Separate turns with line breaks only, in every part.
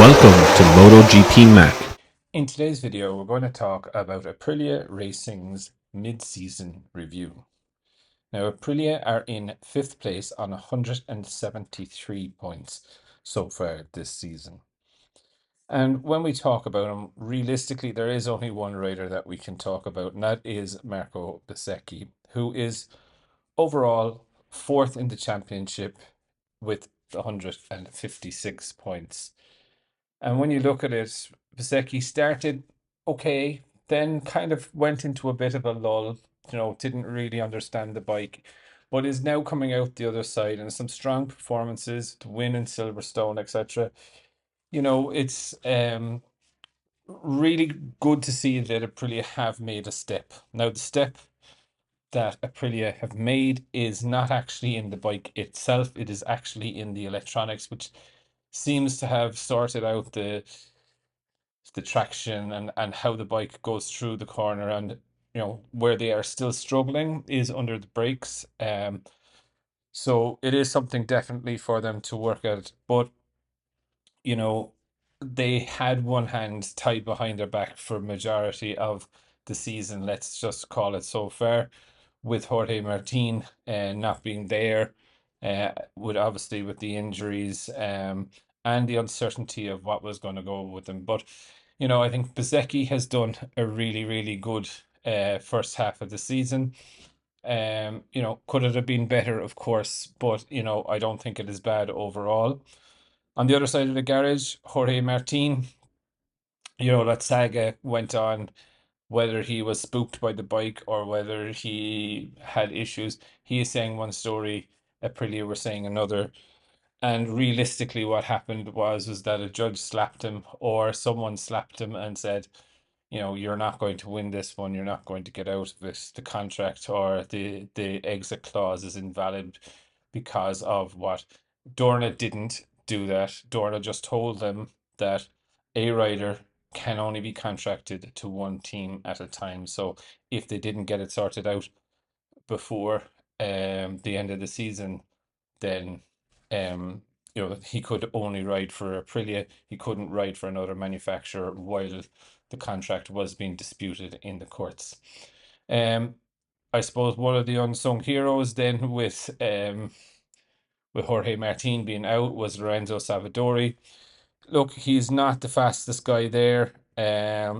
Welcome to Motogp Mac.
In today's video, we're going to talk about Aprilia Racing's mid-season review. Now, Aprilia are in 5th place on 173 points so far this season. And when we talk about them, realistically, there is only one rider that we can talk about, and that is Marco Bezzecchi, who is overall 4th in the championship with 156 points. And when you look at it, Vasecki started okay, then kind of went into a bit of a lull, didn't really understand the bike, but is now coming out the other side and some strong performances to win in Silverstone, etc. It's really good to see that Aprilia have made a step. Now, the step that Aprilia have made is not actually in the bike itself, it is actually in the electronics, which seems to have sorted out the traction and how the bike goes through the corner. And where they are still struggling is under the brakes. So it is something definitely for them to work at, but you know they had one hand tied behind their back for majority of the season, let's just call it so far, with Jorge Martin not being there, with obviously with the injuries, and the uncertainty of what was going to go with them. But I think Bezzecchi has done a really, really good first half of the season. Could it have been better? Of course, but I don't think it is bad overall. On the other side of the garage, Jorge Martin, that saga went on, whether he was spooked by the bike or whether he had issues. He is saying one story, Aprilia were saying another. And realistically, what happened was that a judge slapped him, or someone slapped him and said, you're not going to win this one. You're not going to get out of it. The contract or the exit clause is invalid because of what. Dorna didn't do that. Dorna just told them that a rider can only be contracted to one team at a time. So if they didn't get it sorted out before the end of the season, then he could only ride for Aprilia. He couldn't ride for another manufacturer while the contract was being disputed in the courts. Um, I suppose one of the unsung heroes then with Jorge Martin being out was Lorenzo Savadori. Look, he's not the fastest guy there.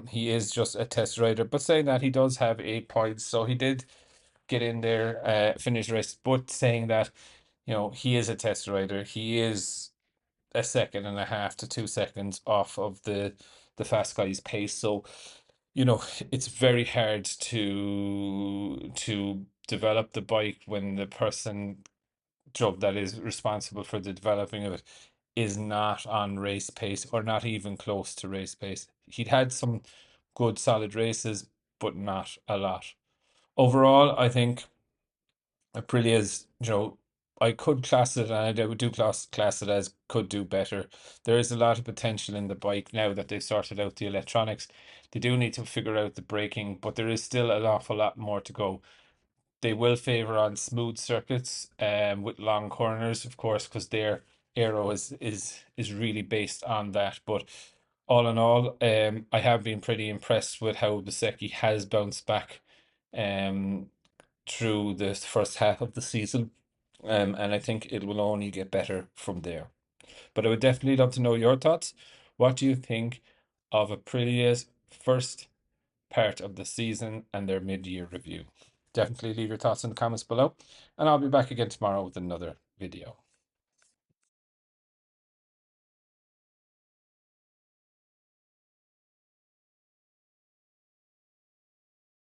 He is just a test rider, but saying that, he does have 8 points, so he did get in there, finish race. But saying that, he is a test rider. He is a second and a half to 2 seconds off of the fast guy's pace. So, you know, it's very hard to develop the bike when the person job that is responsible for the developing of it is not on race pace or not even close to race pace. He'd had some good solid races, but not a lot. Overall, I think Aprilia's, I could class it, and I would do class it as could do better. There is a lot of potential in the bike now that they've sorted out the electronics. They do need to figure out the braking, but there is still an awful lot more to go. They will favor on smooth circuits, with long corners, of course, because their aero is really based on that. But all in all, I have been pretty impressed with how Bezzecchi has bounced back um through the first half of the season. And I think it will only get better from there. But I would definitely love to know your thoughts. What do you think of Aprilia's first part of the season and their mid-year review? Definitely leave your thoughts in the comments below, and I'll be back again tomorrow with another video.